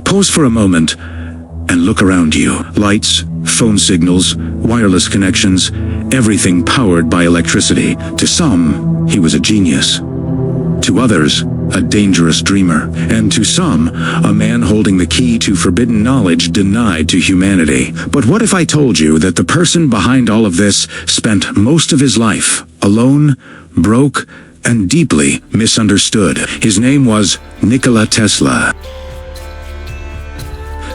Pause for a moment and look around you. Lights, phone signals, wireless connections, everything powered by electricity. To some, he was a genius. To others, a dangerous dreamer. And to some, a man holding the key to forbidden knowledge denied to humanity. But what if I told you that the person behind all of this spent most of his life alone, broke, and deeply misunderstood? His name was Nikola Tesla.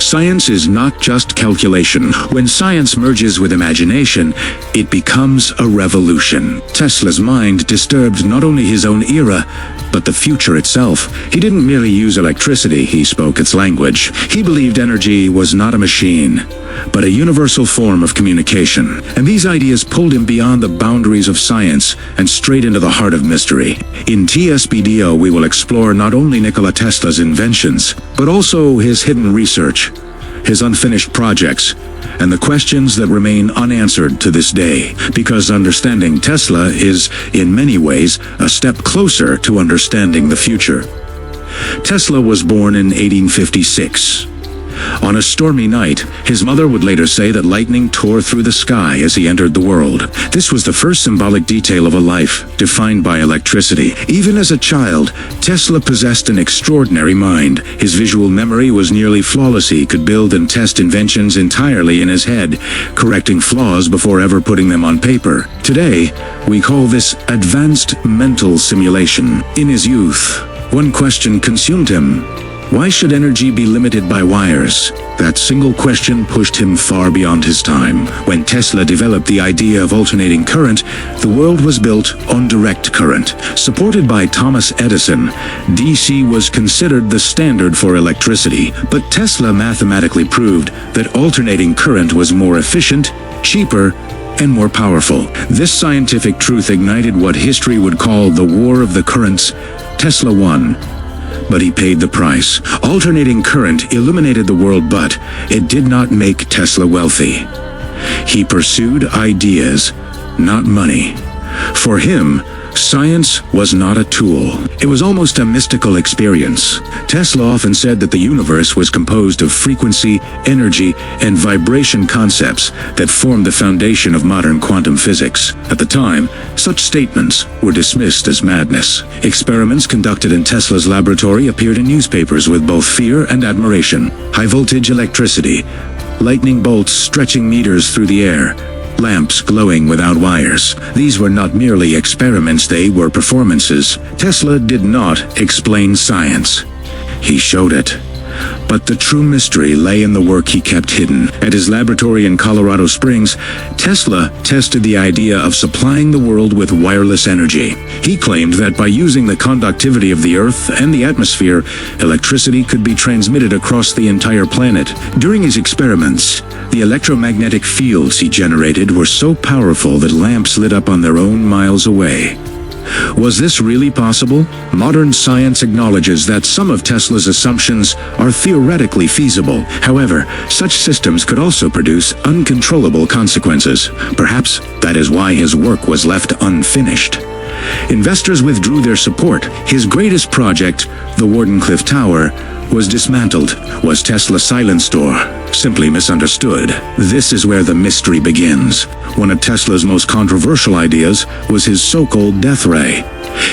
Science is not just calculation. When science merges with imagination, it becomes a revolution. Tesla's mind disturbed not only his own era, but the future itself. He didn't merely use electricity, he spoke its language. He believed energy was not a machine, but a universal form of communication. And these ideas pulled him beyond the boundaries of science and straight into the heart of mystery. In TSBDO, we will explore not only Nikola Tesla's inventions, but also his hidden research, his unfinished projects, and the questions that remain unanswered to this day. Because understanding Tesla is, in many ways, a step closer to understanding the future. Tesla was born in 1856. On a stormy night, his mother would later say that lightning tore through the sky as he entered the world. This was the first symbolic detail of a life defined by electricity. Even as a child, Tesla possessed an extraordinary mind. His visual memory was nearly flawless. He could build and test inventions entirely in his head, correcting flaws before ever putting them on paper. Today, we call this advanced mental simulation. In his youth, one question consumed him. Why should energy be limited by wires? That single question pushed him far beyond his time. When Tesla developed the idea of alternating current, the world was built on direct current. Supported by Thomas Edison, DC was considered the standard for electricity, but Tesla mathematically proved that alternating current was more efficient, cheaper, and more powerful. This scientific truth ignited what history would call the War of the Currents. Tesla won. But he paid the price. Alternating current illuminated the world, but it did not make Tesla wealthy. He pursued ideas, not money. For him, science was not a tool. It was almost a mystical experience. Tesla often said that the universe was composed of frequency, energy, and vibration concepts that formed the foundation of modern quantum physics. At the time, such statements were dismissed as madness. Experiments conducted in Tesla's laboratory appeared in newspapers with both fear and admiration. High-voltage electricity, lightning bolts stretching meters through the air, lamps glowing without wires. These were not merely experiments, they were performances. Tesla did not explain science. He showed it. But the true mystery lay in the work he kept hidden. At his laboratory in Colorado Springs, Tesla tested the idea of supplying the world with wireless energy. He claimed that by using the conductivity of the Earth and the atmosphere, electricity could be transmitted across the entire planet. During his experiments, the electromagnetic fields he generated were so powerful that lamps lit up on their own miles away. Was this really possible? Modern science acknowledges that some of Tesla's assumptions are theoretically feasible. However, such systems could also produce uncontrollable consequences. Perhaps that is why his work was left unfinished. Investors withdrew their support. His greatest project, the Wardenclyffe Tower, was dismantled. Was Tesla silenced or simply misunderstood? This is where the mystery begins. One of Tesla's most controversial ideas was his so-called death ray.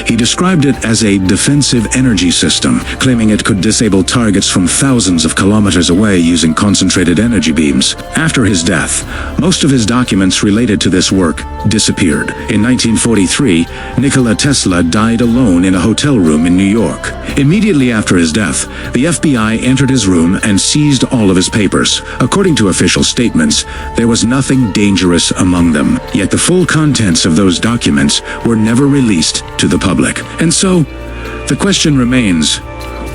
He described it as a defensive energy system, claiming it could disable targets from thousands of kilometers away using concentrated energy beams. After his death, most of his documents related to this work disappeared. In 1943, Nikola Tesla died alone in a hotel room in New York. Immediately after his death, the FBI entered his room and seized all of his papers. According to official statements, there was nothing dangerous among them. Yet the full contents of those documents were never released to the public. And so, the question remains,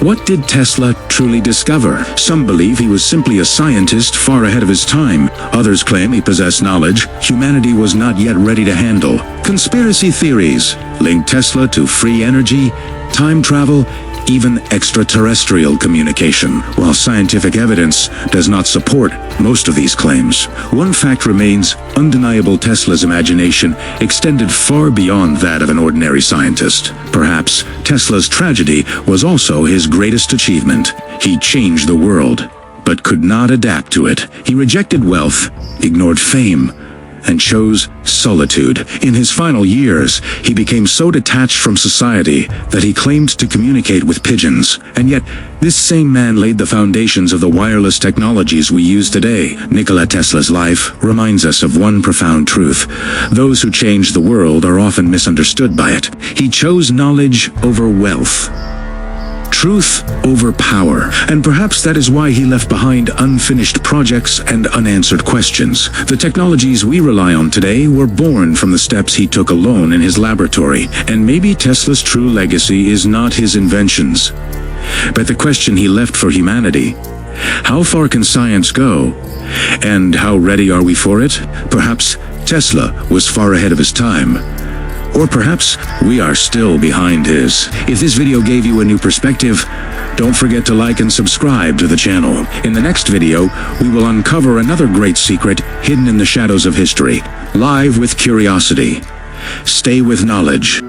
what did Tesla truly discover? Some believe he was simply a scientist far ahead of his time. Others claim he possessed knowledge humanity was not yet ready to handle. Conspiracy theories link Tesla to free energy, time travel, even extraterrestrial communication. While scientific evidence does not support most of these claims, one fact remains undeniable: Tesla's imagination extended far beyond that of an ordinary scientist. Perhaps Tesla's tragedy was also his greatest achievement. He changed the world, but could not adapt to it. He rejected wealth, ignored fame, and chose solitude. In his final years, he became so detached from society that he claimed to communicate with pigeons. And yet, this same man laid the foundations of the wireless technologies we use today. Nikola Tesla's life reminds us of one profound truth: those who change the world are often misunderstood by it. He chose knowledge over wealth, truth over power, and perhaps that is why he left behind unfinished projects and unanswered questions. The technologies we rely on today were born from the steps he took alone in his laboratory, and maybe Tesla's true legacy is not his inventions, but the question he left for humanity: how far can science go, and how ready are we for it? Perhaps Tesla was far ahead of his time, or perhaps we are still behind his. If this video gave you a new perspective, don't forget to like and subscribe to the channel. In the next video, we will uncover another great secret hidden in the shadows of history. Live with curiosity. Stay with knowledge.